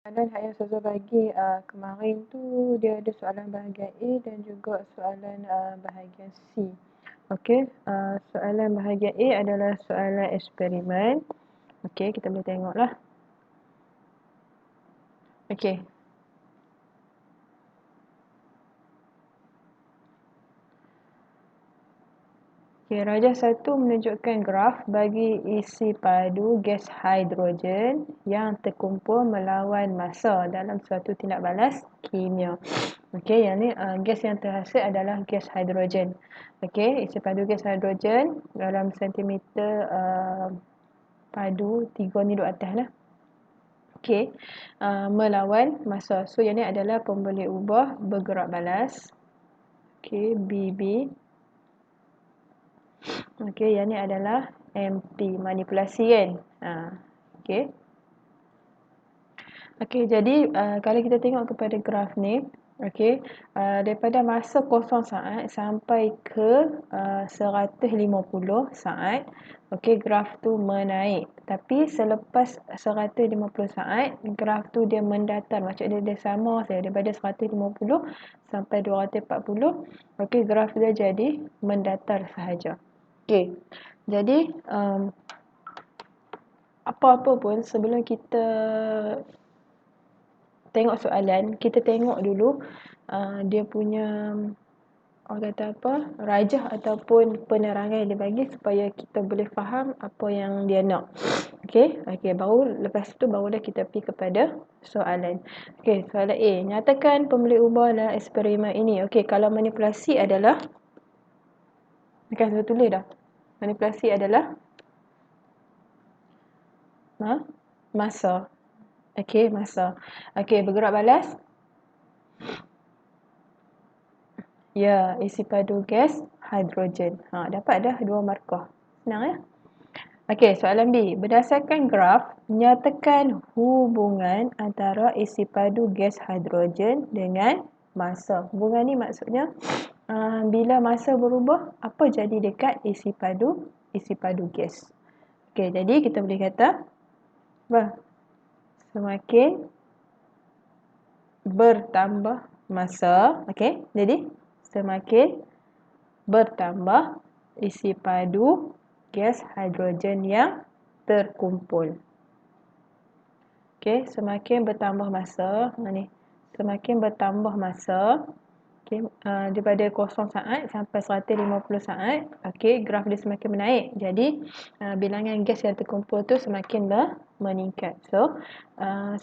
Soalan yang saya bagi kemarin tu dia ada soalan bahagian A dan juga soalan bahagian C. Okey, soalan bahagian A adalah soalan eksperimen. Okey, kita boleh tengoklah. Okey. Okay, rajah 1 menunjukkan graf bagi isi padu gas hidrogen yang terkumpul melawan masa dalam suatu tindak balas kimia. Okey, yang ni gas yang terhasil adalah gas hidrogen. Okey, isi padu gas hidrogen dalam sentimeter padu 3 ni duduk atas lah. Okey, melawan masa. So, yang ni adalah pemboleh ubah bergerak balas. Okey, BB. Okey, yang ni adalah MP, manipulasi kan. Okey. Okey, jadi kalau kita tengok kepada graf ni, okey, daripada masa 0 saat sampai ke 150 saat, okey, graf tu menaik. Tapi selepas 150 saat, graf tu dia mendatar. Maksudnya dia sama saja daripada 150 sampai 240. Okey, graf dia jadi mendatar sahaja. Okey. Jadi apa-apa pun sebelum kita tengok soalan, kita tengok dulu dia punya orang kata apa, rajah ataupun penerangan yang dia bagi supaya kita boleh faham apa yang dia nak. Okey, baru lepas tu barulah kita pergi kepada soalan. Okey, soalan A, nyatakan pemboleh ubah dalam eksperimen ini. Okey, kalau manipulasi adalah saya tulis dah. Manipulasi adalah masa. Okey, masa. Okey, bergerak balas. Ya, isi padu gas hidrogen. Dapat dah 2 markah. Senang ya? Okey, soalan B. Berdasarkan graf, nyatakan hubungan antara isi padu gas hidrogen dengan masa. Hubungan ni maksudnya bila masa berubah, apa jadi dekat isi padu gas. Okey, jadi kita boleh kata semakin bertambah masa, okey, jadi semakin bertambah isi padu gas hidrogen yang terkumpul. Okey, semakin bertambah masa, semakin bertambah masa, okey, daripada 0 saat sampai 150 saat, okey, graf dia semakin menaik. Jadi bilangan gas yang terkumpul tu semakin meningkat. So,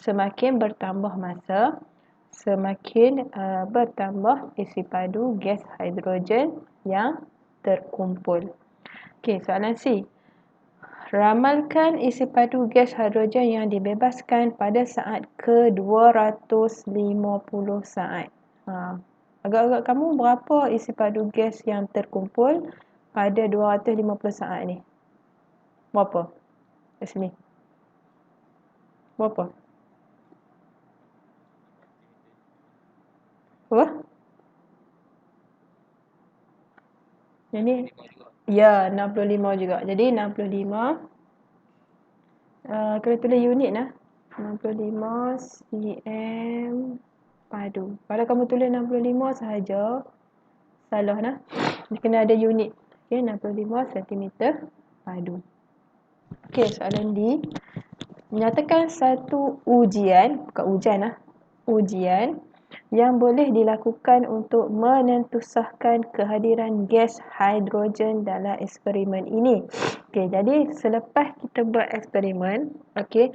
semakin bertambah masa, semakin bertambah isi padu gas hidrogen yang terkumpul. Okey, soalan C. Ramalkan isi padu gas hidrogen yang dibebaskan pada saat ke-250 saat. Agak-agak kamu berapa isi padu gas yang terkumpul pada 250 saat ni? Berapa? Di sini. Berapa? Apa? Jadi, ya, 65 juga. Jadi, 65. Kena tulis unit lah. 65 cm padu. Kalau kamu tulis 65 sahaja, salah lah. Kena ada unit. Okey, 65 cm padu. Okey, soalan D. Nyatakan satu ujian, bukan hujan lah, ujian yang boleh dilakukan untuk menentusahkan kehadiran gas hidrogen dalam eksperimen ini. Okey, jadi selepas kita buat eksperimen, okey,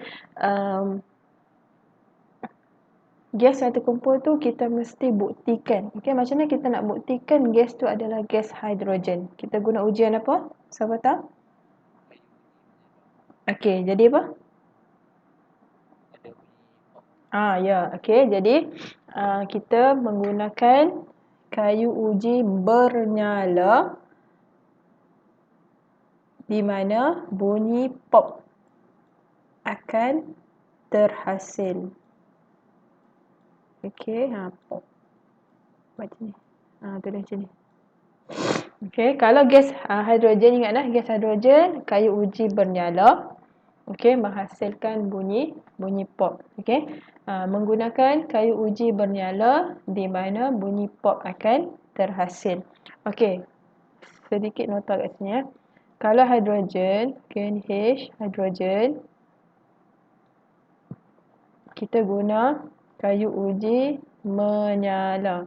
gas yang terkumpul tu kita mesti buktikan. Okey, macam mana kita nak buktikan gas tu adalah gas hidrogen? Kita guna ujian apa? Siapa tahu? Okey, jadi apa? Ya, okey. Jadi kita menggunakan kayu uji bernyala di mana bunyi pop akan terhasil. Okey, pop. Macam ni. Tulis macam ni. Okey, kalau gas hidrogen, ingatlah gas hidrogen, kayu uji bernyala. Okey, menghasilkan bunyi pop. Okey. Menggunakan kayu uji bernyala di mana bunyi pop akan terhasil. Okey. Sedikit nota kat sini ya. Kalau hidrogen, KNH, hidrogen, kita guna kayu uji menyala.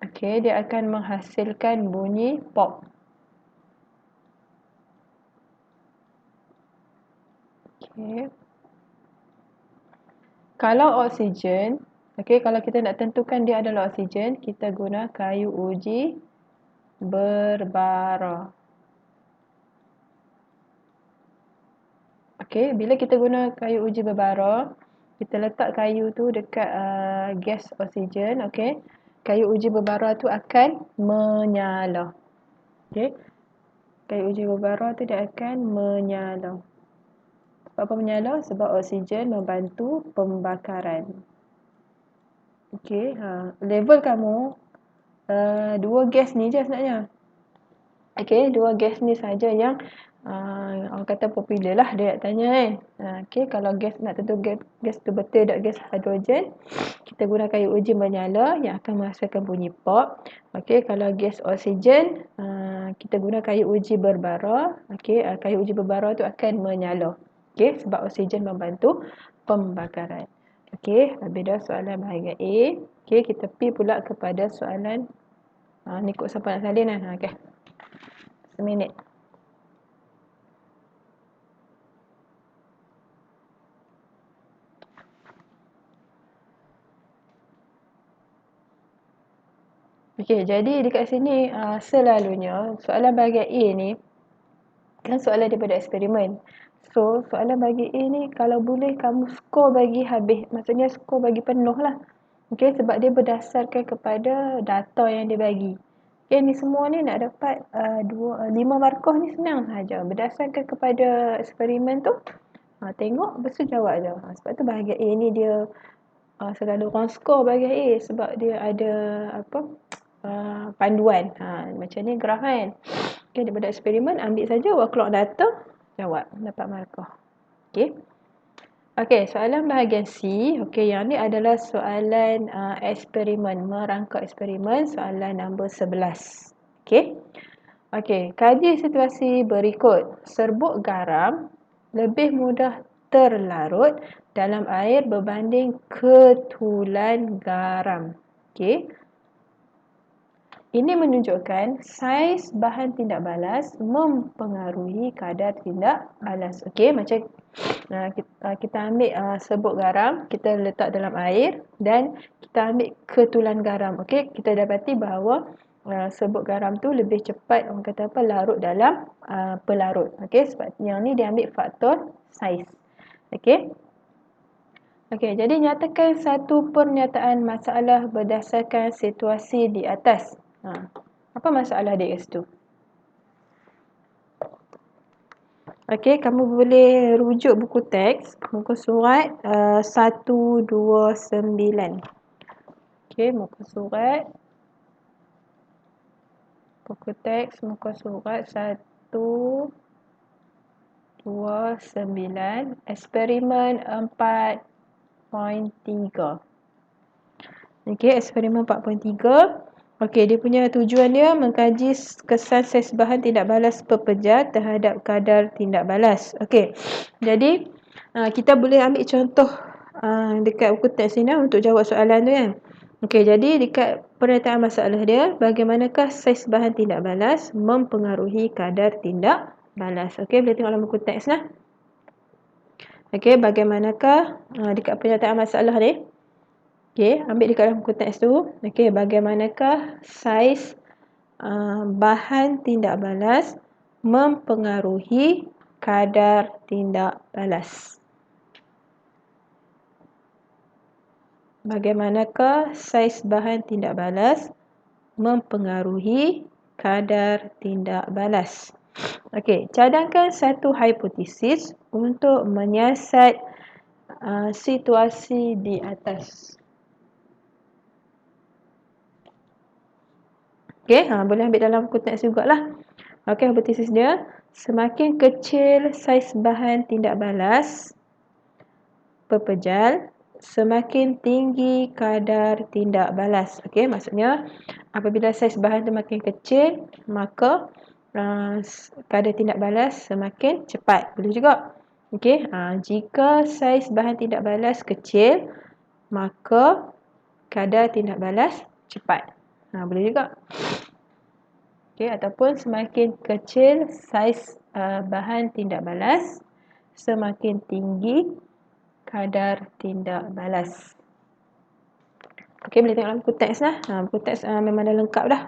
Okey, dia akan menghasilkan bunyi pop. Okey. Kalau oksigen, okey, kalau kita nak tentukan dia adalah oksigen, kita guna kayu uji berbara. Okey, bila kita guna kayu uji berbara, kita letak kayu tu dekat gas oksigen, okey. Kayu uji berbara tu akan menyala. Okey. Kayu uji berbara tu dia akan menyala. Sebab apa menyala? Sebab oksigen membantu pembakaran. Okey, level kamu dua gas ni je sebenarnya. Okey, dua gas ni saja yang orang kata popular lah dia nak tanya kan. Okey, kalau gas nak tentu gas tu betul tak gas hidrogen, kita guna kayu uji menyala yang akan menghasilkan bunyi pop. Okey, kalau gas oksigen, kita guna kayu uji berbara. Okey, kayu uji berbara tu akan menyala. Okey, sebab oksigen membantu pembakaran. Okey, habis dah soalan bahagian A. Okey, kita pergi pula kepada soalan ni kot siapa nak salin kan. Okey. Seminit. Okey, jadi dekat sini selalunya soalan bahagian A ni kan soalan daripada eksperimen. So, soalan bahagian A ni kalau boleh kamu skor bagi habis. Maksudnya skor bagi penuh lah. Okey, sebab dia berdasarkan kepada data yang dia bagi. Okey, ni semua ni nak dapat 5 markah ni senang saja. Berdasarkan kepada eksperimen tu, tengok lepas tu jawab je. Sebab tu bahagian A ni dia selalu orang skor bahagian A sebab dia ada panduan. Macam ni graf kan. Okay, daripada eksperimen ambil saja, buat keluar data, jawab, dapat markah. Okey. Okey, soalan bahagian C. Okey, yang ni adalah soalan eksperimen, merangkak eksperimen, soalan nombor 11. Okey. Okey, kaji situasi berikut. Serbuk garam lebih mudah terlarut dalam air berbanding ketulan garam. Okey. Ini menunjukkan saiz bahan tindak balas mempengaruhi kadar tindak balas. Okey, macam kita ambil serbuk garam, kita letak dalam air dan kita ambil ketulan garam. Okey, kita dapati bahawa serbuk garam tu lebih cepat orang kata apa larut dalam pelarut. Okey, sebab yang ni dia ambil faktor saiz. Okey. Okey, jadi nyatakan satu pernyataan masalah berdasarkan situasi di atas. Apa masalah dia kat situ? Okey, kamu boleh rujuk buku teks, muka surat 129. Okey, muka surat, buku teks, muka surat 129, eksperimen 4.3. Okey, eksperimen 4.3. Okey, dia punya tujuan dia mengkaji kesan saiz bahan tindak balas pepejar terhadap kadar tindak balas. Okey, jadi kita boleh ambil contoh dekat buku teks ni untuk jawab soalan tu kan. Okey, jadi dekat pernyataan masalah dia, bagaimanakah saiz bahan tindak balas mempengaruhi kadar tindak balas. Okey, boleh tengok dalam buku teks lah. Okey, bagaimanakah dekat pernyataan masalah ni. Okey, ambil dekat dalam buku teks tu. Okey, bagaimanakah saiz bahan tindak balas mempengaruhi kadar tindak balas. Bagaimanakah saiz bahan tindak balas mempengaruhi kadar tindak balas. Okey, cadangkan satu hipotesis untuk menyiasat situasi di atas. Okey, boleh ambil dalam buku teks jugalah. Okey, hipotesis dia, semakin kecil saiz bahan tindak balas pepejal, semakin tinggi kadar tindak balas. Okey, maksudnya apabila saiz bahan tu makin kecil, maka kadar tindak balas semakin cepat. Boleh juga. Okey, jika saiz bahan tindak balas kecil, maka kadar tindak balas cepat. Boleh juga. Okey, ataupun semakin kecil saiz bahan tindak balas, semakin tinggi kadar tindak balas. Okey, boleh tengok dalam buku teks lah. Buku teks memang dah lengkap dah.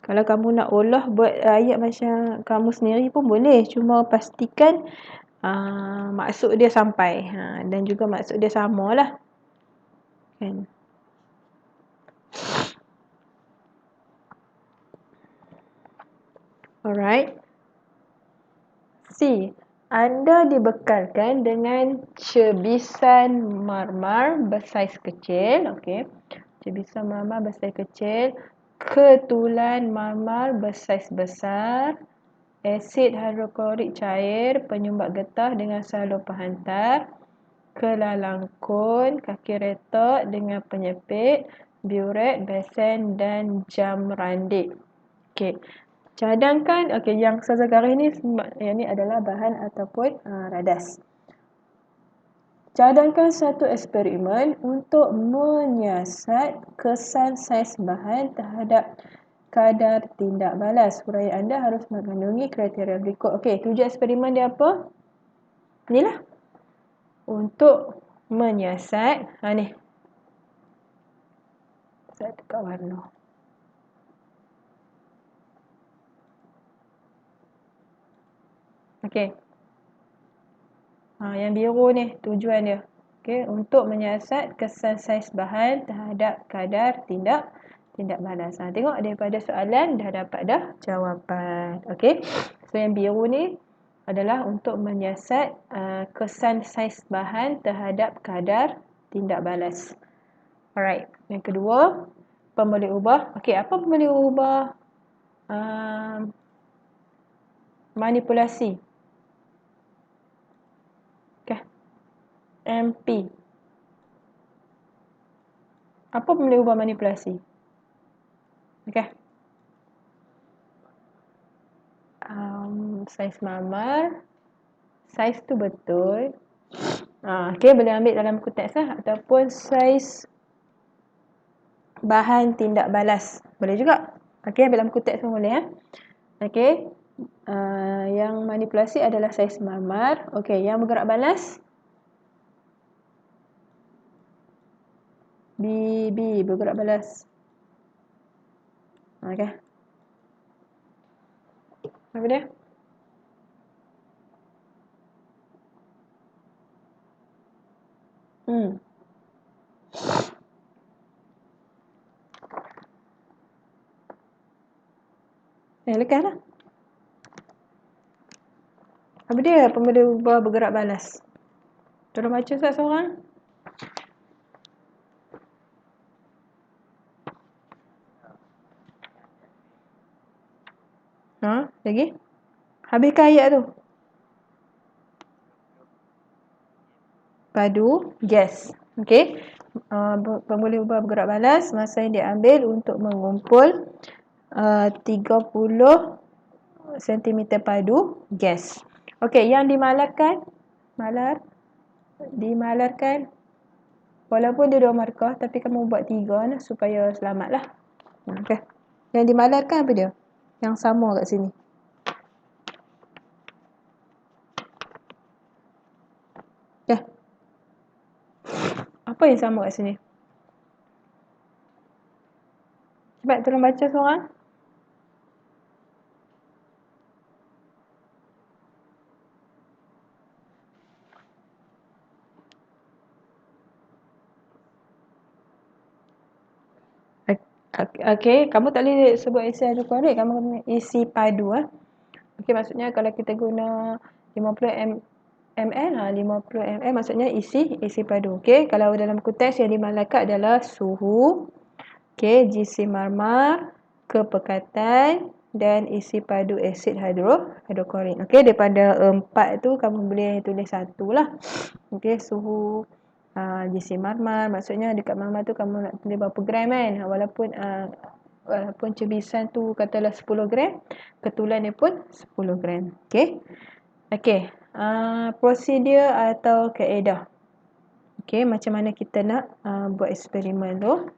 Kalau kamu nak olah buat ayat macam kamu sendiri pun boleh. Cuma pastikan maksud dia sampai. Dan juga maksud dia sama lah. Kan? Alright. C. Anda dibekalkan dengan cebisan marmar bersaiz kecil. Okey. Cebisan marmar bersaiz kecil. Ketulan marmar bersaiz besar. Asid hidroklorik cair penyumbat getah dengan salur penghantar. Kelalangkun, kaki retak dengan penyepit, biuret, besen dan jam randik. Okey. Cadangkan, yang Ustazah garis ni, yang ni adalah bahan ataupun radas. Cadangkan satu eksperimen untuk menyiasat kesan saiz bahan terhadap kadar tindak balas. Huraian anda harus mengandungi kriteria berikut. Okey, tujuan eksperimen dia apa? Inilah. Untuk menyiasat, ni. Saya tukar warna. Okey. Yang biru ni tujuan dia. Okey, untuk menyiasat kesan saiz bahan terhadap kadar tindak balas. Tengok daripada soalan dah dapat dah jawapan. Okey. So yang biru ni adalah untuk menyiasat kesan saiz bahan terhadap kadar tindak balas. Alright. Yang kedua, pemboleh ubah. Okey, apa pemboleh ubah? Manipulasi. Okay. MP. Apa pemboleh ubah manipulasi? Okay. Saiz marmar. Saiz tu betul. Okay, boleh ambil dalam buku teks lah. Ataupun saiz bahan tindak balas. Boleh juga. Okay, ambil dalam buku teks pun boleh. Okay. Yang manipulasi adalah saiz marmar. Okay, yang bergerak balas. B bergerak balas. Okay. Apa dia? Lekaslah. Apa dia pemboleh ubah bergerak balas? Tolong baca seorang. Lagi? Habiskan ayat tu. Padu gas. Okey. Pemboleh ubah bergerak balas masa yang diambil untuk mengumpul 30 cm padu gas. Okey, yang dimalarkan dimalarkan walaupun dia 2 markah tapi kamu buat 3 lah supaya selamatlah. Okey. Yang dimalarkan apa dia? Yang sama kat sini. Apa yang sama kat sini? Cepat tolong baca seorang. Okey, kamu tak boleh sebut isi hidroklorik, kamu kena isi padu. Okey, maksudnya kalau kita guna 50 ml, 50 ml maksudnya isi padu. Okey, kalau dalam buku teks yang dimalarkan adalah suhu, okey, GC marmar, kepekatan dan isi padu asid hidroklorik. Okey, daripada 4 tu kamu boleh tulis 1 lah. Okey, suhu GC marmar, maksudnya dekat marmar tu kamu nak tulis berapa gram kan. Walaupun cebisan tu katalah 10 gram, ketulan dia pun 10 gram. Okey. Okey, prosedur atau kaedah. Okey, macam mana kita nak buat eksperimen tu.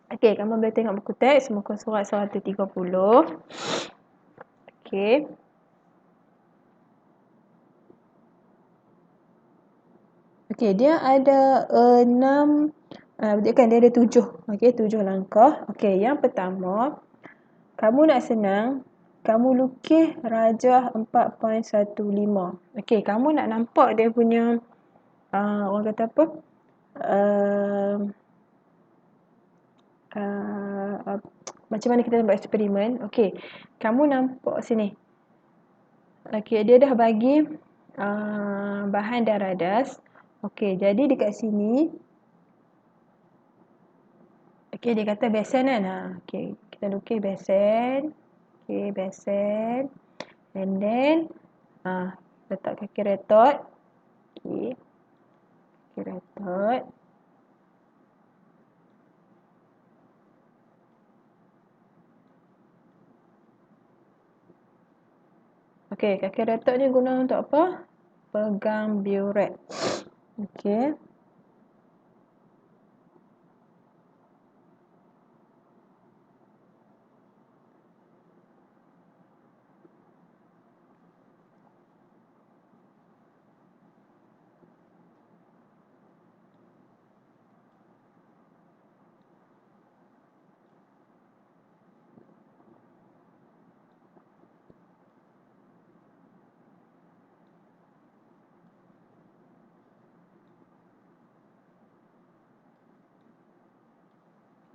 Okey, kamu boleh tengok buku teks muka surat 130. Okey. Okey, dia ada 6 dia ada 7. Okey, 7 langkah. Okey, yang pertama, kamu nak senang, kamu lukis rajah 4.15. Okey, kamu nak nampak dia punya orang kata apa? Macam mana kita buat eksperimen. Okey, kamu nampak sini. Okey, dia dah bagi bahan dan radas. Okey, jadi dekat sini okey, dia kata besen kan. Okey, kita lukis besen. Okey, besen. And then letak kaki retot. Okey. Kaki retot. Okey, kaki retot ni guna untuk apa? Pegang burette. Okey.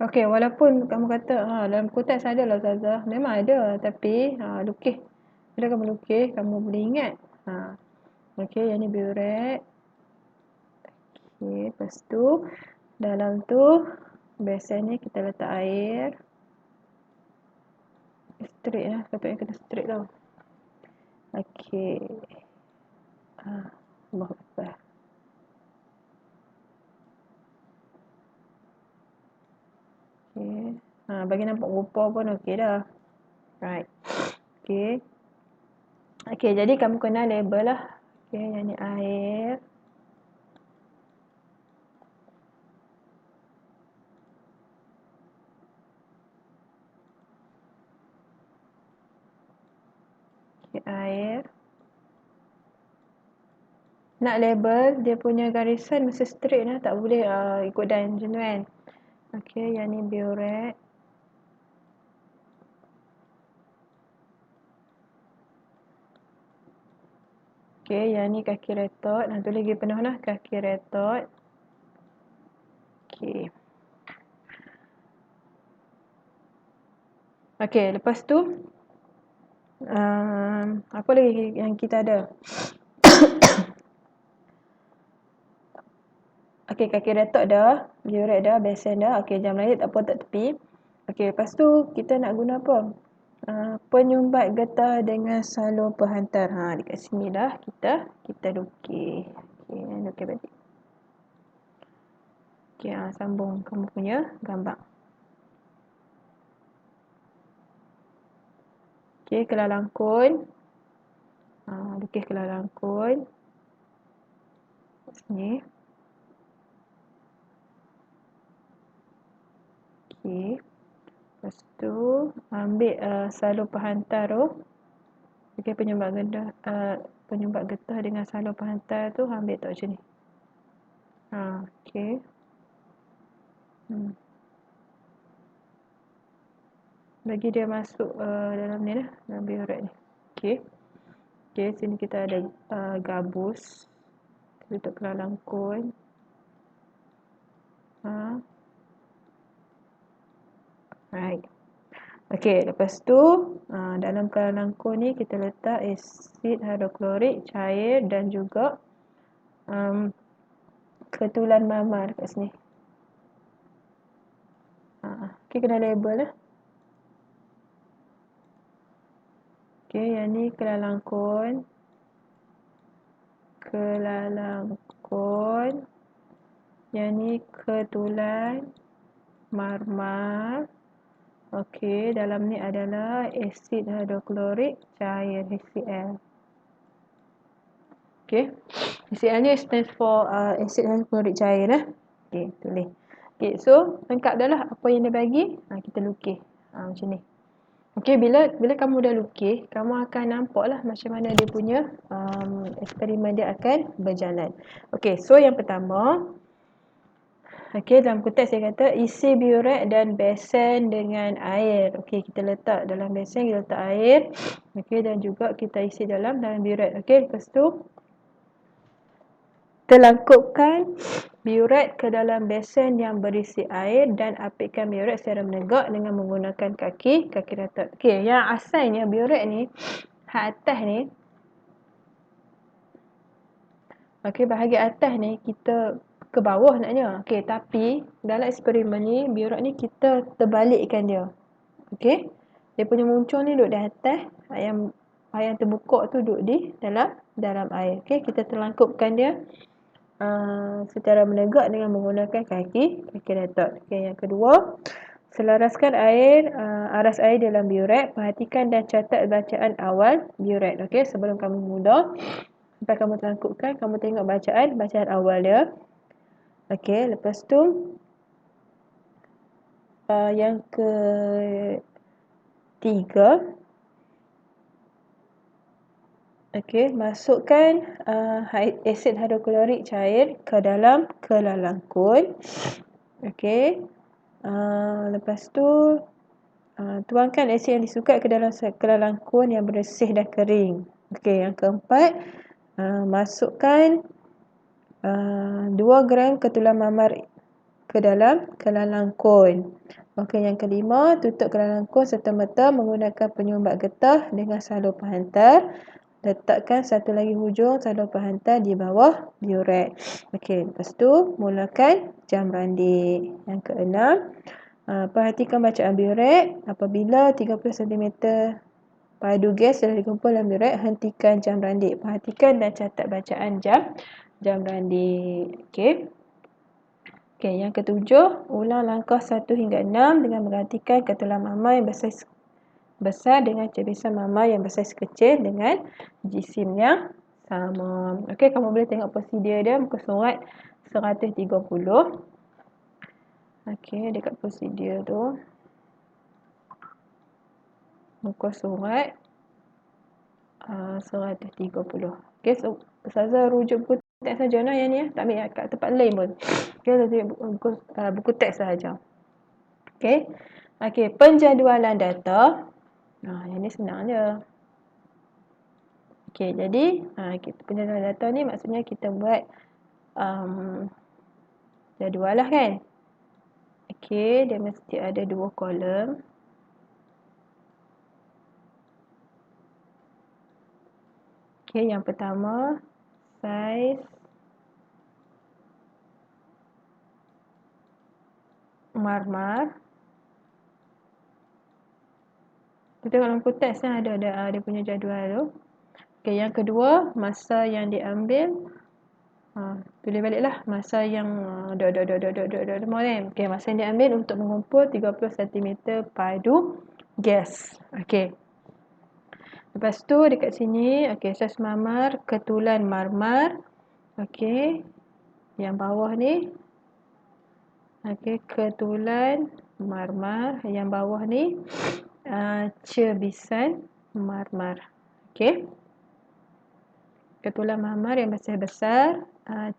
Okey, walaupun kamu kata dalam buku teks ada lah Ustazah. Memang ada, tapi lukis. Bila kamu lukis, kamu boleh ingat. Okey, yang ni burette. Okey, lepas tu dalam tu besen ni kita letak air. Straight lah, sepatutnya kena straight tau. Okey. Allah Akbar. Okey. Bagi nampak rupa pun okey dah. Right. Okey. Okey, jadi kamu kena label lah. Okey, yang ni air. Okey, air. Nak label, dia punya garisan mesti straight lah. Tak boleh ikut dan macam tu kan. Okey, yang ni burette. Okey, yang ni kaki retot. Tu lagi penuh lah, kaki retot. Okey. Okey, lepas tu apa lagi yang kita ada? Okey, kaki retot dah, burette dah, besen dah. Okey, jam lahir tak apa, tak tepi. Okey, lepas tu kita nak guna apa? Penyumbat getah dengan salur penghantar. Dekat sini dah kita lukis. Okey, lukis balik. Okey, sambung kamu punya gambar. Okey, kelar langkun. Lukis kelar langkun. Sini. Okey. Lepas tu ambil salur penghantar tu. Okey, penyumbat getah dengan salur penghantar tu ambil tak macam ni. Okey. Bagi dia masuk dalam ni lah, dalam burette ni. Okey. Okey, sini kita ada gabus. Kita letak kelar langkun. Right. Okey, lepas tu dalam kelar langkun ni kita letak asid hidroklorik cair dan juga ketulan marmar kat sini. Okey, kena label lah. Okey, yang ni kelalangkun. Kelalangkun. Yang ni ketulan marmar. Okey, dalam ni adalah asid hidroklorik cair HCl. Okey. HCl ni stands for asid hidroklorik cair Okey, tulis. Okey, so lengkap dah lah apa yang dia bagi. Kita lukis. Macam ni. Okey, bila kamu dah lukis, kamu akan nampaklah macam mana dia punya eksperimen dia akan berjalan. Okey, so yang pertama, okey, dalam konteks saya kata isi biuret dan besen dengan air. Okey, kita letak dalam besen, kita letak air. Okey, dan juga kita isi dalam biuret. Okey, lepas tu telangkupkan biuret ke dalam besen yang berisi air dan apitkan biuret secara menegak dengan menggunakan kaki ratot. Okey, yang asalnya biuret ni atas ni, okey, bahagian atas ni kita ke bawah naknya. Okey, tapi dalam eksperimen ni biuret ni kita terbalikkan dia. Okey. Dia punya muncul ni duduk di atas, yang terbuka tu duduk di dalam air. Okey, kita telangkupkan dia secara menegak dengan menggunakan kaki ratot. Okey, yang kedua, selaraskan aras air dalam biuret. Perhatikan dan catat bacaan awal biuret. Okey, sebelum kamu mula, sampai kamu telangkupkan, kamu tengok bacaan awal dia. Okey, lepas tu yang ketiga, okey, masukkan asid hidroklorik cair ke dalam kelalangkun. Okey. Lepas tu tuangkan asid yang disukat ke dalam kelalangkun yang bersih dan kering. Okey, yang keempat, masukkan 2 gram ketulan marmar ke dalam kelalangkun. Okey, yang kelima, tutup kelalangkun serta-merta menggunakan penyumbat getah dengan salur penghantar. Letakkan satu lagi hujung salur penghantar di bawah biuret. Okey, lepas tu mulakan jam randik. Yang keenam, perhatikan bacaan biuret. Apabila 30 cm padu gas sudah dikumpul dalam biuret, hentikan jam randik. Perhatikan dan catat bacaan jam randik. Okey. Okey, yang ketujuh, ulang langkah 1 hingga 6 dengan menggantikan ketulan marmar yang besar dengan cebisan marmar yang bersaiz kecil dengan jisim yang sama. Okey, kamu boleh tengok prosedur dia muka surat 130. Okey, dekat prosedur tu muka surat 130. Okey, so Ustazah rujuk buku teks saja yang ni tak ambil kat tempat lain pun. Okey, buku teks sahaja. Okey. Okey, penjadualan data. Yang ni senang je. Okey, jadi penjadualan data ni maksudnya kita buat jadual lah kan. Okey, dia mesti ada 2 kolom. Okey, yang pertama saiz marmar. Kita tengok dalam konteks ada dia punya jadual tu. Okey, yang kedua, masa yang diambil. Tulis baliklah masa yang okey, masa yang diambil untuk mengumpul 30 cm padu gas. Okey. Lepas tu dekat sini, okey, saiz marmar, ketulan marmar. Okey. Yang bawah ni. Okey, ketulan marmar. Yang bawah ni cebisan marmar. Okey. Ketulan marmar yang bersaiz besar,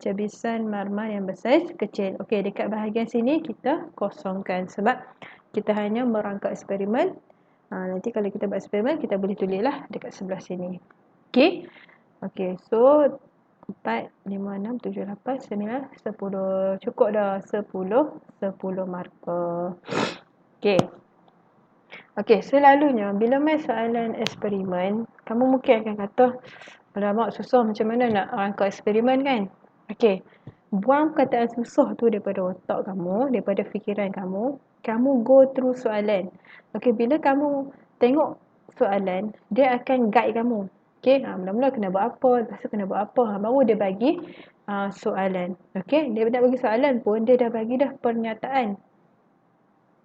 cebisan marmar yang bersaiz kecil. Okey, dekat bahagian sini kita kosongkan sebab kita hanya merangka eksperimen. Nanti kalau kita buat eksperimen, kita boleh tulislah dekat sebelah sini. Okey. Okey, so 4, 5, 6, 7, 8, 9, 10. Cukup dah 10 markah. Okey. Okey, selalunya bila main soalan eksperimen, kamu mungkin akan kata, alamak susah macam mana nak rangka eksperimen kan? Okey, buang perkataan susah tu daripada otak kamu, daripada fikiran kamu, kamu go through soalan. Okey, bila kamu tengok soalan, dia akan guide kamu. Okey, mula-mula kena buat apa, lepas tu kena buat apa, baru dia bagi soalan. Okey, dia nak bagi soalan pun dia dah bagi dah pernyataan.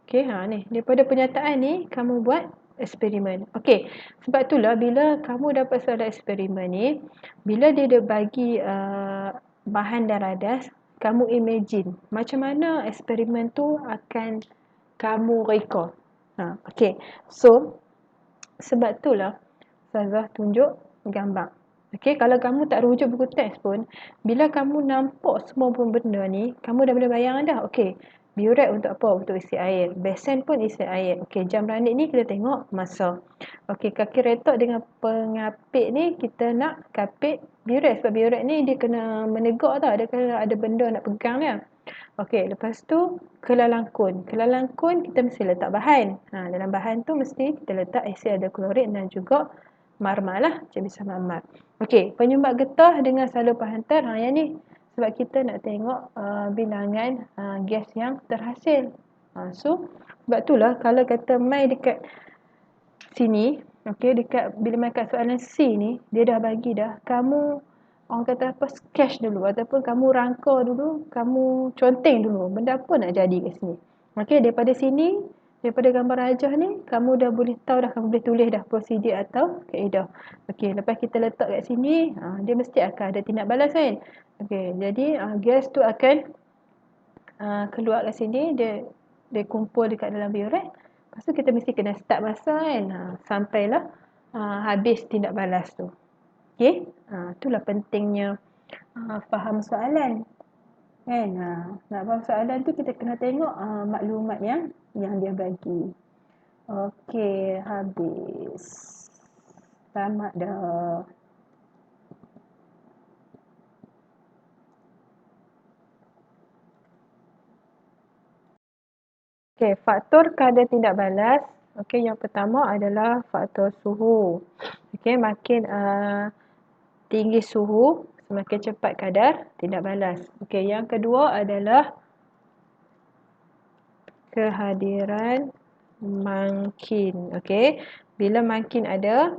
Okey, ni daripada pernyataan ni kamu buat eksperimen. Okey, sebab itulah bila kamu dapat soalan eksperimen ni, bila dia dah bagi bahan dan radas, kamu imagine macam mana eksperimen tu akan kamu recall. Okey. So sebab itulah Ustazah tunjuk gambar. Okey, kalau kamu tak rujuk buku teks pun, bila kamu nampak semua pun benda ni, kamu dah boleh bayang dah. Okey, biuret untuk apa? Untuk isi air. Besen pun isi air. Okey, jam ranit ni kita tengok masa. Okey, kaki retok dengan pengapit ni kita nak kapit biuret sebab biuret ni dia kena menegak tau. Dia kena ada benda nak pegang dia. Okey, lepas tu kelalangkun. Kelalangkun kita mesti letak bahan. Dalam bahan tu mesti kita letak asid hidroklorik dan juga marmar lah, bisa marmar. Okey, penyumbat getah dengan salur penghantar. Yang ni sebab kita nak tengok bilangan gas yang terhasil. So sebab itulah kalau kata mai dekat sini, okey, dekat bila mai kat soalan C ni, dia dah bagi dah kamu orang kata apa, sketch dulu ataupun kamu rangka dulu, kamu conteng dulu benda apa nak jadi kat sini. Okey, daripada sini, daripada gambar rajah ni, kamu dah boleh tahu dah, kamu boleh tulis dah prosedur atau kaedah. Okey, lepas kita letak kat sini, dia mesti akan ada tindak balas kan. Okey, jadi gas tu akan keluar kat sini, dia kumpul dekat dalam biuret. Lepas tu kita mesti kena start masak kan. Sampailah habis tindak balas tu. Okey, itulah pentingnya faham soalan. Kan? Nak faham soalan tu kita kena tengok maklumat yang dia bagi. Okey, habis. Tamat dah. Okey, faktor kadar tindak balas. Okey, yang pertama adalah faktor suhu. Okey, makin tinggi suhu, semakin cepat kadar tindak balas. Okey, yang kedua adalah kehadiran mangkin. Okey, bila mangkin ada,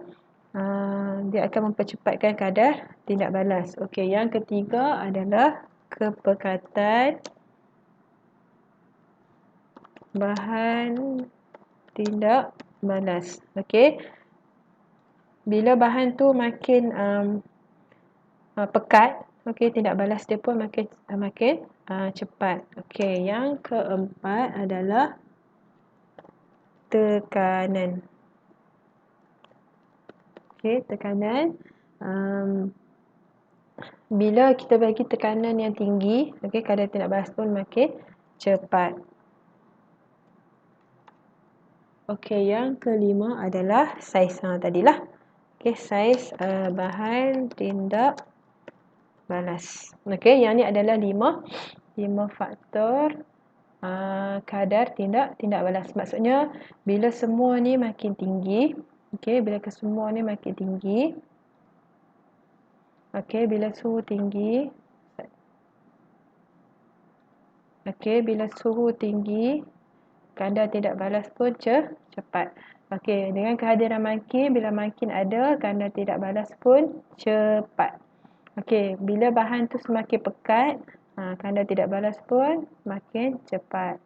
dia akan mempercepatkan kadar tindak balas. Okey, yang ketiga adalah kepekatan bahan tindak balas. Okey, bila bahan tu makin pekat, okey, tindak balas dia pun makin cepat. Okey, yang keempat adalah tekanan. Okey, tekanan. Bila kita bagi tekanan yang tinggi, okey, kadar tindak balas pun makin cepat. Okey, yang kelima adalah saiz tadilah. Okey, saiz bahan tindak balas. Okey, yang ni adalah 5 faktor kadar tindak balas. Maksudnya bila semua ni makin tinggi, okey, bila semua ni makin tinggi, okey, bila suhu tinggi, okey, bila suhu tinggi, kadar tindak balas pun cepat. Okey, dengan kehadiran mangkin, bila mangkin ada, kadar tindak balas pun cepat. Okey, bila bahan tu semakin pekat, kadar tindak balas pun makin cepat.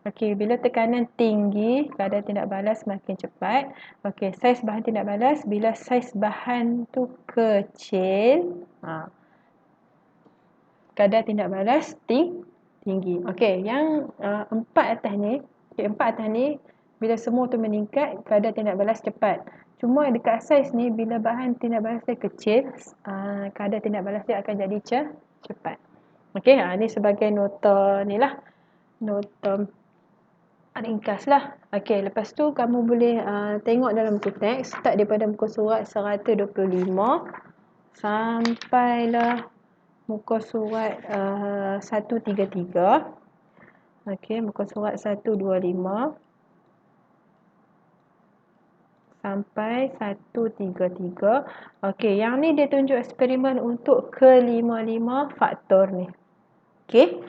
Okey, bila tekanan tinggi, kadar tindak balas makin cepat. Okey, saiz bahan tindak balas, bila saiz bahan tu kecil, kadar tindak balas tinggi. Okey, yang empat atas ni, bila semua tu meningkat, kadar tindak balas cepat. Cuma dekat saiz ni, bila bahan tindak balas dia kecil, kadar tindak balas dia akan jadi cepat. Okey, ni sebagai nota ni lah. Nota ringkas lah. Okey, lepas tu kamu boleh tengok dalam buku teks, start daripada muka surat 125 sampailah muka surat 133. Okey, muka surat 125 sampai 133. Okey, yang ni dia tunjuk eksperimen untuk ke-5 faktor ni. Okey.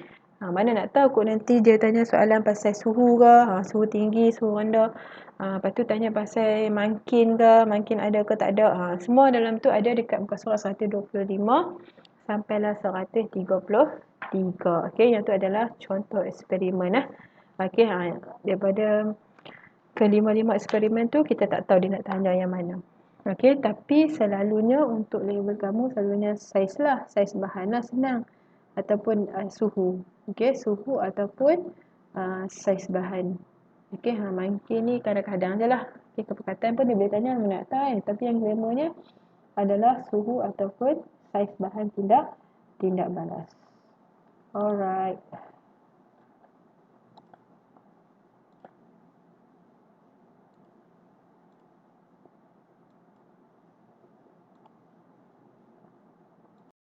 Mana nak tahu kot nanti dia tanya soalan pasal suhu ke, suhu tinggi, suhu rendah. Lepas tu tanya pasal mangkin ke, mangkin ada ke tak ada. Semua dalam tu ada dekat muka surat 125 sampailah 133. Okey, yang tu adalah contoh eksperimen Okey, daripada kelima-lima eksperimen tu kita tak tahu dia nak tanya yang mana. Okey, tapi selalunya untuk level kamu selalunya saiz lah, saiz bahan lah senang. Ataupun suhu. Okey, suhu ataupun saiz bahan. Okey, mungkin ni kadang-kadang je lah. Okey, perkataan pun dia boleh tanya mana nak tahu kan. Tapi yang kelimanya adalah suhu ataupun saiz bahan tindak balas. Alright.